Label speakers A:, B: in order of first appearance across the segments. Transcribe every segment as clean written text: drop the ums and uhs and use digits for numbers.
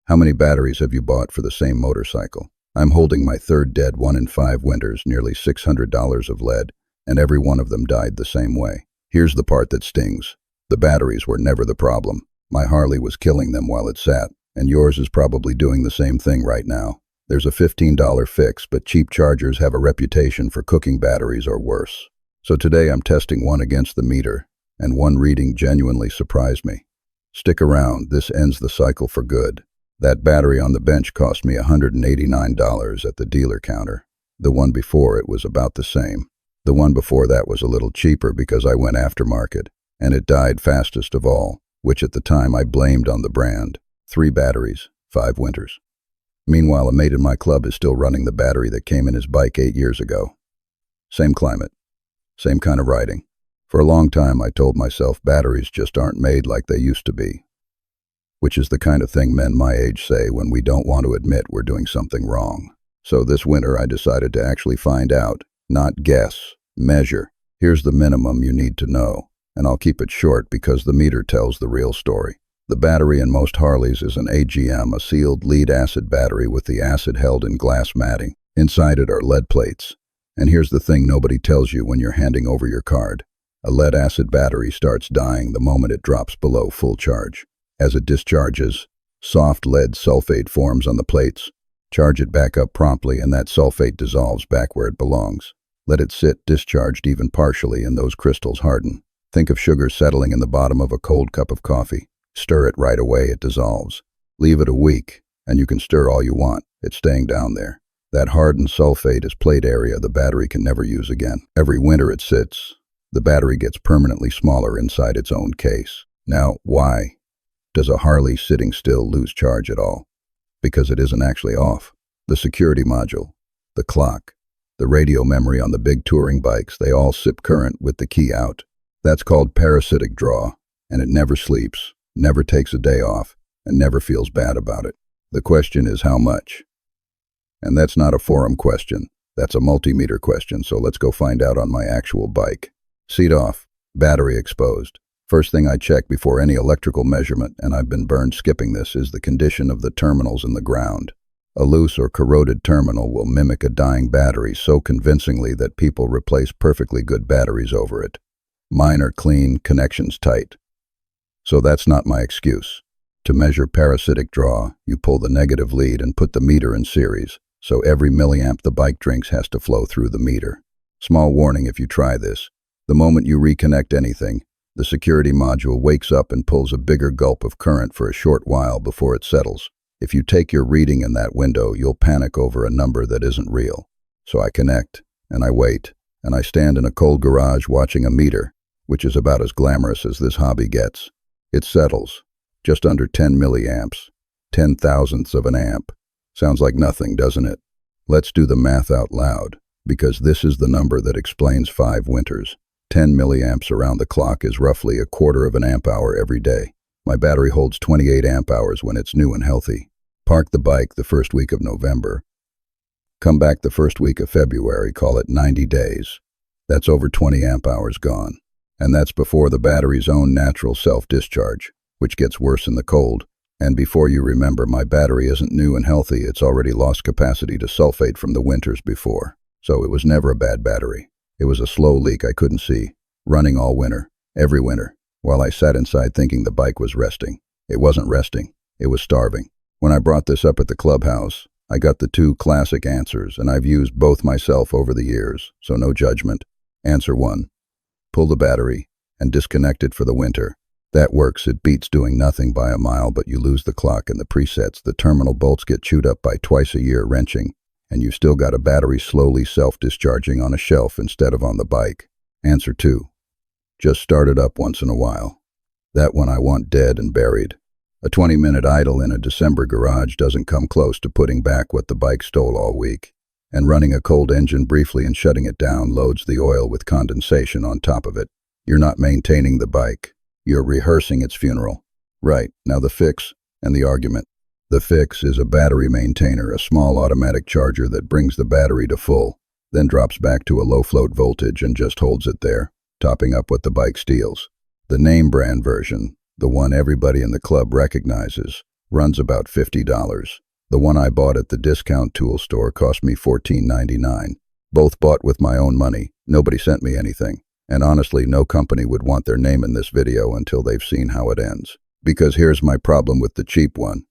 A: How many batteries have you bought for the same motorcycle? I'm holding my third dead 1 in 5 winters, nearly $600 of lead, and every one of them died the same way. Here's the part that stings. The batteries were never the problem. My Harley was killing them while it sat, and yours is probably doing the same thing right now. There's a $15 fix, but cheap chargers have a reputation for cooking batteries or worse. So today I'm testing one against the meter, and one reading genuinely surprised me. Stick around, this ends the cycle for good. That battery on the bench cost me $189 at the dealer counter. The one before it was about the same. The one before that was a little cheaper because I went aftermarket, and it died fastest of all, which at the time I blamed on the brand. 3 batteries, 5 winters. Meanwhile, a mate in my club is still running the battery that came in his bike 8 years ago. Same climate, same kind of riding. For a long time I told myself batteries just aren't made like they used to be. Which is the kind of thing men my age say when we don't want to admit we're doing something wrong. So this winter I decided to actually find out, not guess, measure. Here's the minimum you need to know, and I'll keep it short because the meter tells the real story. The battery in most Harleys is an AGM, a sealed lead-acid battery with the acid held in glass matting. Inside it are lead plates. And here's the thing nobody tells you when you're handing over your card. A lead-acid battery starts dying the moment it drops below full charge. As it discharges, soft lead sulfate forms on the plates. Charge it back up promptly and that sulfate dissolves back where it belongs. Let it sit discharged even partially and those crystals harden. Think of sugar settling in the bottom of a cold cup of coffee. Stir it right away, it dissolves. Leave it a week, and you can stir all you want. It's staying down there. That hardened sulfate is plate area the battery can never use again. Every winter it sits. The battery gets permanently smaller inside its own case. Now, why does a Harley sitting still lose charge at all? Because it isn't actually off. The security module, the clock, the radio memory on the big touring bikes, they all sip current with the key out. That's called parasitic draw, and it never sleeps, never takes a day off, and never feels bad about it. The question is how much? And that's not a forum question, that's a multimeter question, so let's go find out on my actual bike. Seat off, battery exposed. First thing I check before any electrical measurement, and I've been burned skipping this, is the condition of the terminals in the ground. A loose or corroded terminal will mimic a dying battery so convincingly that people replace perfectly good batteries over it. Mine are clean, connections tight. So that's not my excuse. To measure parasitic draw, you pull the negative lead and put the meter in series, so every milliamp the bike drinks has to flow through the meter. Small warning if you try this. The moment you reconnect anything, the security module wakes up and pulls a bigger gulp of current for a short while before it settles. If you take your reading in that window, you'll panic over a number that isn't real. So I connect, and I wait, and I stand in a cold garage watching a meter, which is about as glamorous as this hobby gets. It settles, just under 10 milliamps, 10 thousandths of an amp. Sounds like nothing, doesn't it? Let's do the math out loud, because this is the number that explains 5 winters. 10 milliamps around the clock is roughly a quarter of an amp hour every day. My battery holds 28 amp hours when it's new and healthy. Park the bike the first week of November. Come back the first week of February, call it 90 days. That's over 20 amp hours gone. And that's before the battery's own natural self-discharge, which gets worse in the cold. And before you remember, my battery isn't new and healthy, it's already lost capacity to sulfate from the winters before. So it was never a bad battery. It was a slow leak I couldn't see, running all winter, every winter, while I sat inside thinking the bike was resting. It wasn't resting, it was starving. When I brought this up at the clubhouse, I got the 2 classic answers, and I've used both myself over the years, so no judgment. Answer 1, pull the battery and disconnect it for the winter. That works, it beats doing nothing by a mile, but you lose the clock and the presets. The terminal bolts get chewed up by twice a year wrenching, and you've still got a battery slowly self-discharging on a shelf instead of on the bike. Answer 2, just start it up once in a while. That one I want dead and buried. A 20-minute idle in a December garage doesn't come close to putting back what the bike stole all week. And running a cold engine briefly and shutting it down loads the oil with condensation on top of it. You're not maintaining the bike. You're rehearsing its funeral. Right, now the fix and the argument. The fix is a battery maintainer, a small automatic charger that brings the battery to full, then drops back to a low float voltage and just holds it there, topping up what the bike steals. The name brand version, the one everybody in the club recognizes, Runs about $50. The one I bought at the discount tool store cost me $14.99. Both bought with my own money. Nobody sent me anything. And honestly, no company would want their name in this video until they've seen how it ends. Because here's my problem with the cheap one.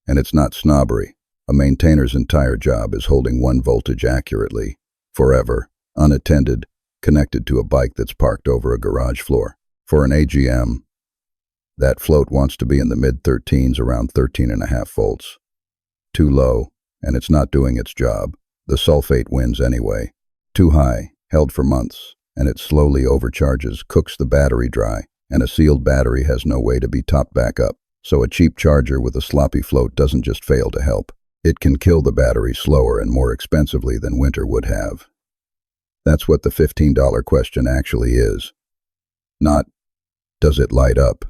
A: And it's not snobbery. A maintainer's entire job is holding one voltage accurately, forever, unattended, connected to a bike that's parked over a garage floor. For an AGM, that float wants to be in the mid-13s, around 13.5 volts. Too low, and it's not doing its job. The sulfate wins anyway. Too high, held for months, and it slowly overcharges, cooks the battery dry, and a sealed battery has no way to be topped back up. So a cheap charger with a sloppy float doesn't just fail to help. It can kill the battery slower and more expensively than winter would have. That's what the $15 question actually is. Not, does it light up?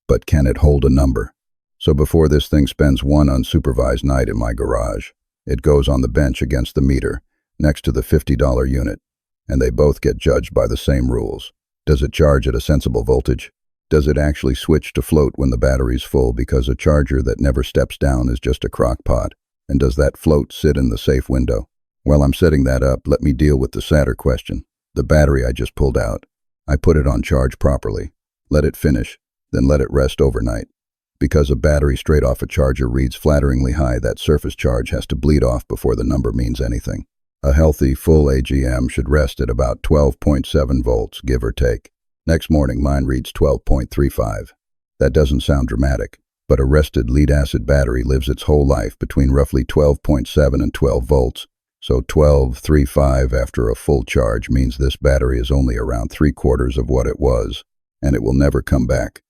A: But can it hold a number? So before this thing spends one unsupervised night in my garage, it goes on the bench against the meter, next to the $50 unit, and they both get judged by the same rules. Does it charge at a sensible voltage? Does it actually switch to float when the battery's full, because a charger that never steps down is just a crock pot? And does that float sit in the safe window? While I'm setting that up, let me deal with the sadder question. The battery I just pulled out. I put it on charge properly, let it finish, then let it rest overnight. Because a battery straight off a charger reads flatteringly high, that surface charge has to bleed off before the number means anything. A healthy, full AGM should rest at about 12.7 volts, give or take. Next morning, mine reads 12.35. That doesn't sound dramatic, but a rested lead-acid battery lives its whole life between roughly 12.7 and 12 volts, so 12.35 after a full charge means this battery is only around 3/4 of what it was, and it will never come back.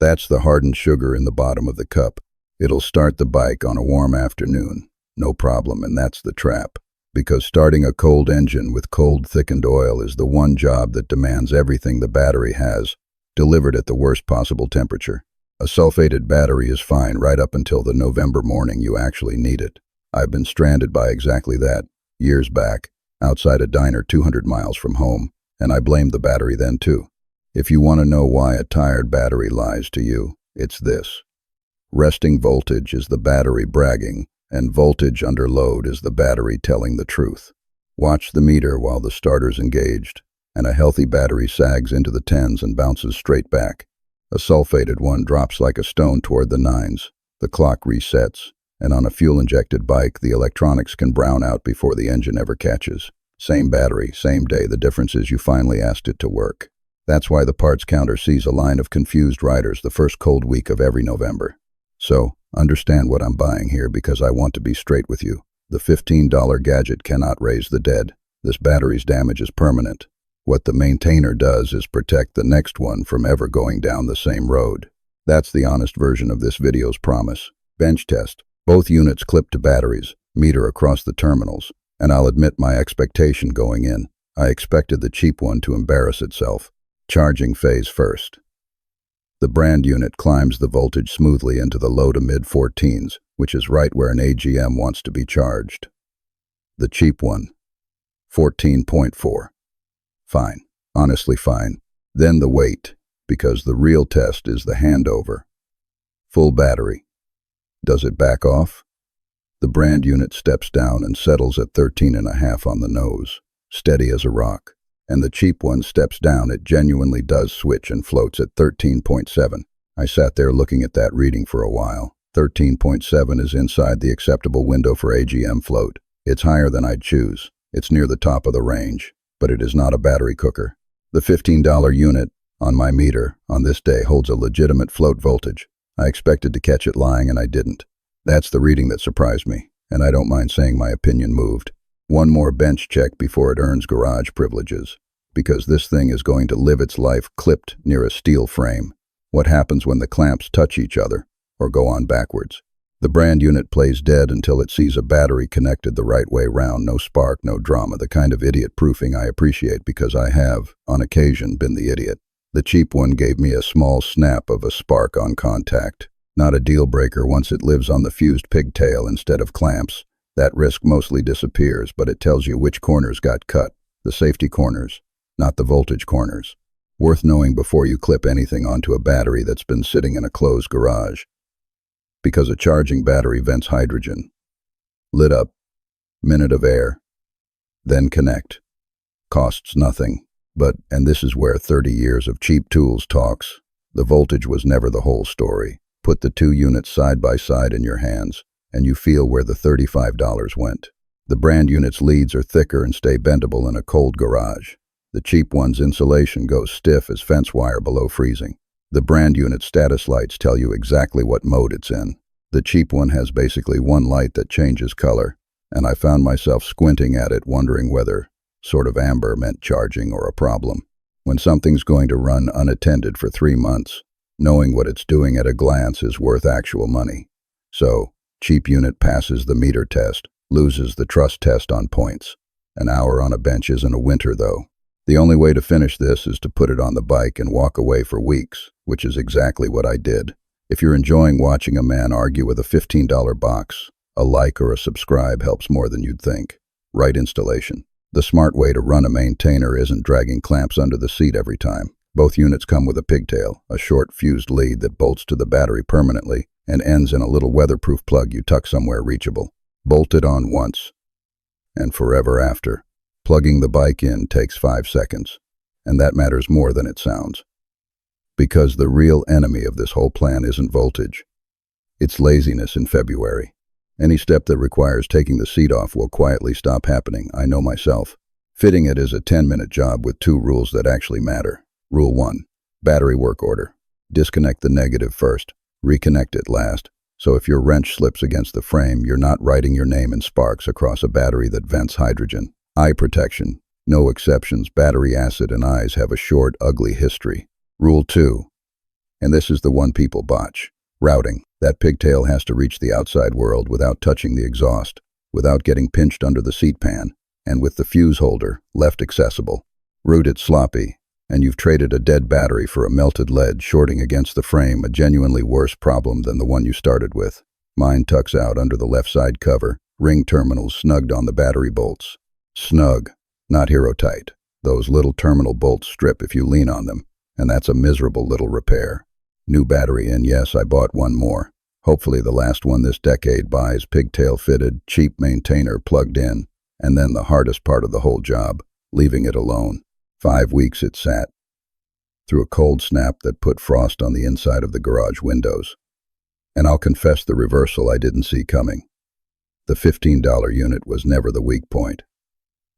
A: That's the hardened sugar in the bottom of the cup. It'll start the bike on a warm afternoon, no problem, and that's the trap. Because starting a cold engine with cold thickened oil is the one job that demands everything the battery has, delivered at the worst possible temperature. A sulfated battery is fine right up until the November morning you actually need it. I've been stranded by exactly that, years back, outside a diner 200 miles from home, and I blamed the battery then too. If you want to know why a tired battery lies to you, it's this. Resting voltage is the battery bragging, and voltage under load is the battery telling the truth. Watch the meter while the starter's engaged, and a healthy battery sags into the 10s and bounces straight back. A sulfated one drops like a stone toward the 9s. The clock resets, and on a fuel-injected bike, the electronics can brown out before the engine ever catches. Same battery, same day, the difference is you finally asked it to work. That's why the parts counter sees a line of confused riders the first cold week of every November. So, understand what I'm buying here, because I want to be straight with you. The $15 gadget cannot raise the dead. This battery's damage is permanent. What the maintainer does is protect the next one from ever going down the same road. That's the honest version of this video's promise. Bench test. Both units clipped to batteries, meter across the terminals, and I'll admit my expectation going in. I expected the cheap one to embarrass itself. Charging phase first. The brand unit climbs the voltage smoothly into the low to mid-14s, which is right where an AGM wants to be charged. The cheap one, 14.4. Fine, honestly fine. Then the wait, because the real test is the handover. Full battery. Does it back off? The brand unit steps down and settles at 13.5 on the nose, steady as a rock. And the cheap one steps down, it genuinely does switch and floats at 13.7. I sat there looking at that reading for a while. 13.7 is inside the acceptable window for AGM float. It's higher than I'd choose. It's near the top of the range, but it is not a battery cooker. The $15 unit, on my meter, on this day holds a legitimate float voltage. I expected to catch it lying and I didn't. That's the reading that surprised me, and I don't mind saying my opinion moved. One more bench check before it earns garage privileges, because this thing is going to live its life clipped near a steel frame. What happens when the clamps touch each other, or go on backwards? The brand unit plays dead until it sees a battery connected the right way round, no spark, no drama, the kind of idiot proofing I appreciate because I have, on occasion, been the idiot. The cheap one gave me a small snap of a spark on contact. Not a deal breaker once it lives on the fused pigtail instead of clamps. That risk mostly disappears, but it tells you which corners got cut, the safety corners, not the voltage corners. Worth knowing before you clip anything onto a battery that's been sitting in a closed garage. Because a charging battery vents hydrogen. Lit up. Minute of air. Then connect. Costs nothing. But, and this is where 30 years of cheap tools talks, the voltage was never the whole story. Put the two units side by side in your hands, and you feel where the $35 went. The brand unit's leads are thicker and stay bendable in a cold garage. The cheap one's insulation goes stiff as fence wire below freezing. The brand unit status lights tell you exactly what mode it's in. The cheap one has basically one light that changes color, and I found myself squinting at it wondering whether sort of amber meant charging or a problem. When something's going to run unattended for 3 months, knowing what it's doing at a glance is worth actual money. So, cheap unit passes the meter test, loses the trust test on points. An hour on a bench isn't a winter though. The only way to finish this is to put it on the bike and walk away for weeks, which is exactly what I did. If you're enjoying watching a man argue with a $15 box, a like or a subscribe helps more than you'd think. Right installation. The smart way to run a maintainer isn't dragging clamps under the seat every time. Both units come with a pigtail, a short fused lead that bolts to the battery permanently and ends in a little weatherproof plug you tuck somewhere reachable. Bolt it on once, and forever after. Plugging the bike in takes 5 seconds, and that matters more than it sounds. Because the real enemy of this whole plan isn't voltage. It's laziness in February. Any step that requires taking the seat off will quietly stop happening, I know myself. Fitting it is a 10-minute job with 2 rules that actually matter. Rule 1. Battery work order. Disconnect the negative first, reconnect it last. So if your wrench slips against the frame, you're not writing your name in sparks across a battery that vents hydrogen. Eye protection. No exceptions. Battery acid and eyes have a short, ugly history. Rule 2. And this is the one people botch. Routing. That pigtail has to reach the outside world without touching the exhaust, without getting pinched under the seat pan, and with the fuse holder left accessible. Route it sloppy, and you've traded a dead battery for a melted lead shorting against the frame, a genuinely worse problem than the one you started with. Mine tucks out under the left side cover, ring terminals snugged on the battery bolts. Snug, not hero tight. Those little terminal bolts strip if you lean on them, and that's a miserable little repair. New battery in, yes, I bought one more. Hopefully the last one this decade buys pigtail fitted, cheap maintainer plugged in, and then the hardest part of the whole job, leaving it alone. 5 weeks it sat, through a cold snap that put frost on the inside of the garage windows. And I'll confess the reversal I didn't see coming. The $15 unit was never the weak point.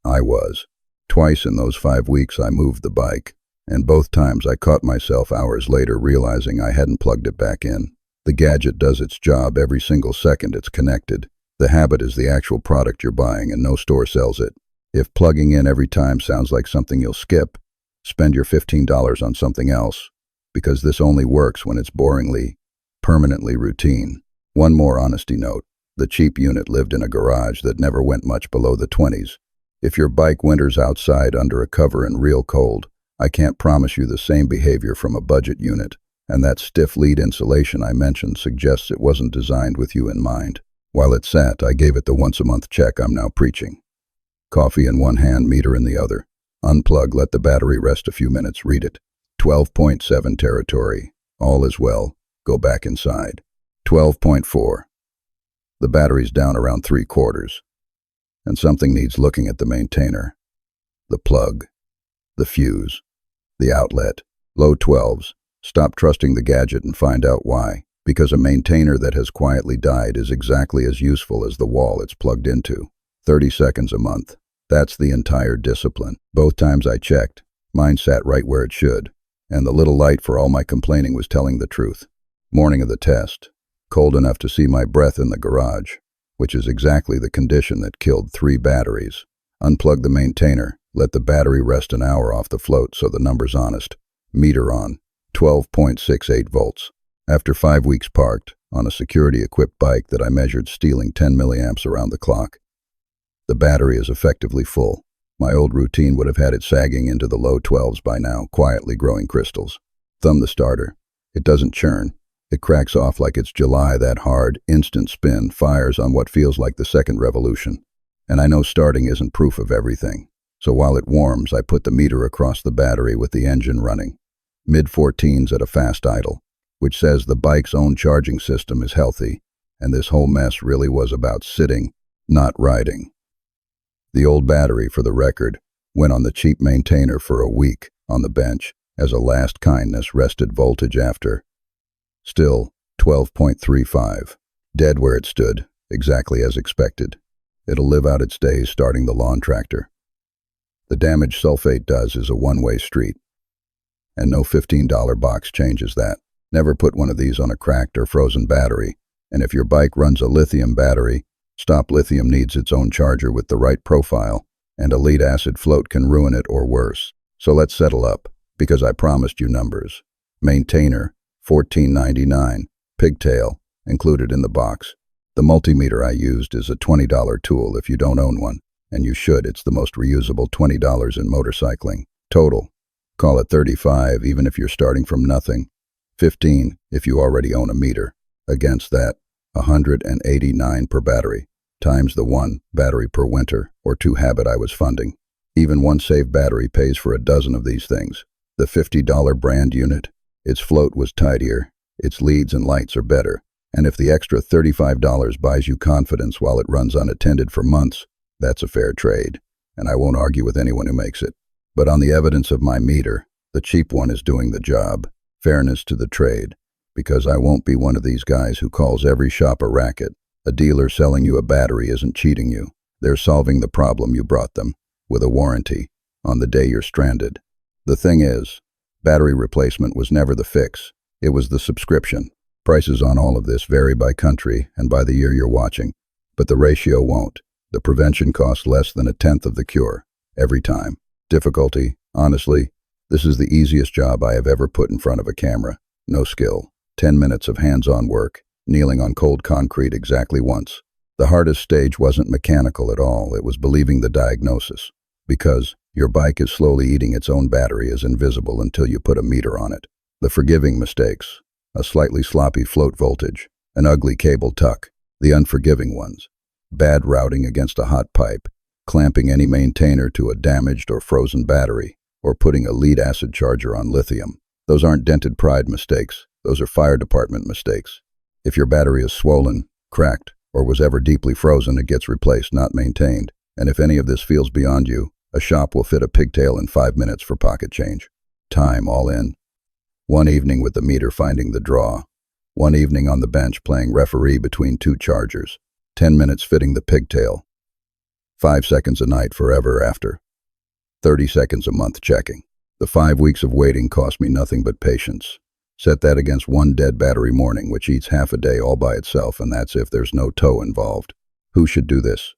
A: I was. Twice in those 5 weeks I moved the bike, and both times I caught myself hours later realizing I hadn't plugged it back in. The gadget does its job every single second it's connected. The habit is the actual product you're buying, and no store sells it. If plugging in every time sounds like something you'll skip, spend your $15 on something else, because this only works when it's boringly, permanently routine. One more honesty note. The cheap unit lived in a garage that never went much below the 20s. If your bike winters outside under a cover in real cold, I can't promise you the same behavior from a budget unit, and that stiff lead insulation I mentioned suggests it wasn't designed with you in mind. While it sat, I gave it the once-a-month check I'm now preaching. Coffee in one hand, meter in the other. Unplug, let the battery rest a few minutes, read it. 12.7 territory. All is well. Go back inside. 12.4. The battery's down around 3/4. And something needs looking at the maintainer. The plug. The fuse. The outlet. Low 12s. Stop trusting the gadget and find out why. Because a maintainer that has quietly died is exactly as useful as the wall it's plugged into. 30 seconds a month. That's the entire discipline. Both times I checked, mine sat right where it should, and the little light for all my complaining was telling the truth. Morning of the test. Cold enough to see my breath in the garage, which is exactly the condition that killed 3 batteries. Unplug the maintainer. Let the battery rest an hour off the float so the number's honest. Meter on. 12.68 volts. After 5 weeks parked, on a security-equipped bike that I measured stealing 10 milliamps around the clock, the battery is effectively full. My old routine would have had it sagging into the low 12s by now, quietly growing crystals. Thumb the starter. It doesn't churn. It cracks off like it's July. That hard, instant spin fires on what feels like the second revolution. And I know starting isn't proof of everything. So while it warms, I put the meter across the battery with the engine running. Mid-14s at a fast idle. which says the bike's own charging system is healthy, and this whole mess really was about sitting, not riding. The old battery, for the record, went on the cheap maintainer for a week on the bench as a last kindness, rested voltage after. Still, 12.35. Dead where it stood, exactly as expected. It'll live out its days starting the lawn tractor. The damage sulfate does is a one-way street, and no $15 box changes that. Never put one of these on a cracked or frozen battery, and if your bike runs a lithium battery, Stop Lithium needs its own charger with the right profile, and a lead acid float can ruin it or worse. So let's settle up, because I promised you numbers. Maintainer, $14.99, pigtail, included in the box. The multimeter I used is a $20 tool if you don't own one, and you should. It's the most reusable $20 in motorcycling. Total, call it $35 even if you're starting from nothing. $15 if you already own a meter. Against that, $189 per battery, times the 1 battery per winter or 2 habit I was funding. Even one saved battery pays for a dozen of these things. The $50 brand unit, its float was tidier, its leads and lights are better, and if the extra $35 buys you confidence while it runs unattended for months, that's a fair trade, and I won't argue with anyone who makes it. But on the evidence of my meter, the cheap one is doing the job. Fairness to the trade, because I won't be one of these guys who calls every shop a racket. A dealer selling you a battery isn't cheating you. They're solving the problem you brought them, with a warranty, on the day you're stranded. The thing is, battery replacement was never the fix. It was the subscription. Prices on all of this vary by country and by the year you're watching, but the ratio won't. The prevention costs less than 1/10 of the cure, every time. Difficulty, honestly, this is the easiest job I have ever put in front of a camera. No skill. 10 minutes of hands-on work, kneeling on cold concrete exactly once. The hardest stage wasn't mechanical at all, it was believing the diagnosis. Because your bike is slowly eating its own battery is invisible until you put a meter on it. The forgiving mistakes, a slightly sloppy float voltage, an ugly cable tuck. The unforgiving ones, bad routing against a hot pipe, clamping any maintainer to a damaged or frozen battery, or putting a lead acid charger on lithium. Those aren't dented pride mistakes, those are fire department mistakes. If your battery is swollen, cracked, or was ever deeply frozen, it gets replaced, not maintained. And if any of this feels beyond you, a shop will fit a pigtail in 5 minutes for pocket change. Time all in. One evening with the meter finding the draw. One evening on the bench playing referee between 2 chargers. 10 minutes fitting the pigtail. 5 seconds a night forever after. 30 seconds a month checking. The 5 weeks of waiting cost me nothing but patience. Set that against one dead battery morning, which eats half a day all by itself, and that's if there's no tow involved. Who should do this?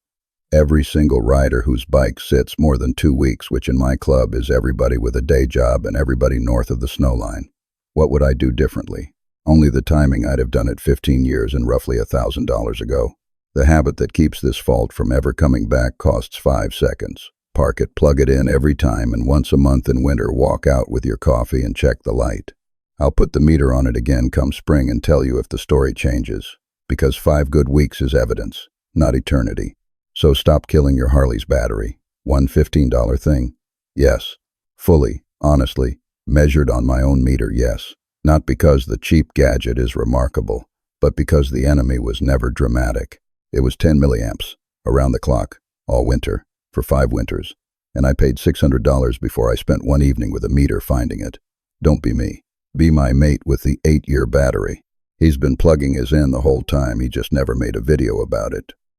A: Every single rider whose bike sits more than 2 weeks, which in my club is everybody with a day job and everybody north of the snow line. What would I do differently? Only the timing. I'd have done it 15 years and roughly $1,000 ago. The habit that keeps this fault from ever coming back costs 5 seconds. Park it, plug it in every time, and once a month in winter walk out with your coffee and check the light. I'll put the meter on it again come spring and tell you if the story changes. Because 5 good weeks is evidence, not eternity. So stop killing your Harley's battery. One $15 thing? Yes. Fully, honestly, measured on my own meter, yes. Not because the cheap gadget is remarkable, but because the enemy was never dramatic. It was 10 milliamps, around the clock, all winter, for 5 winters. And I paid $600 before I spent one evening with a meter finding it. Don't be me. Be my mate with the 8-year battery. He's been plugging his in the whole time, he just never made a video about it.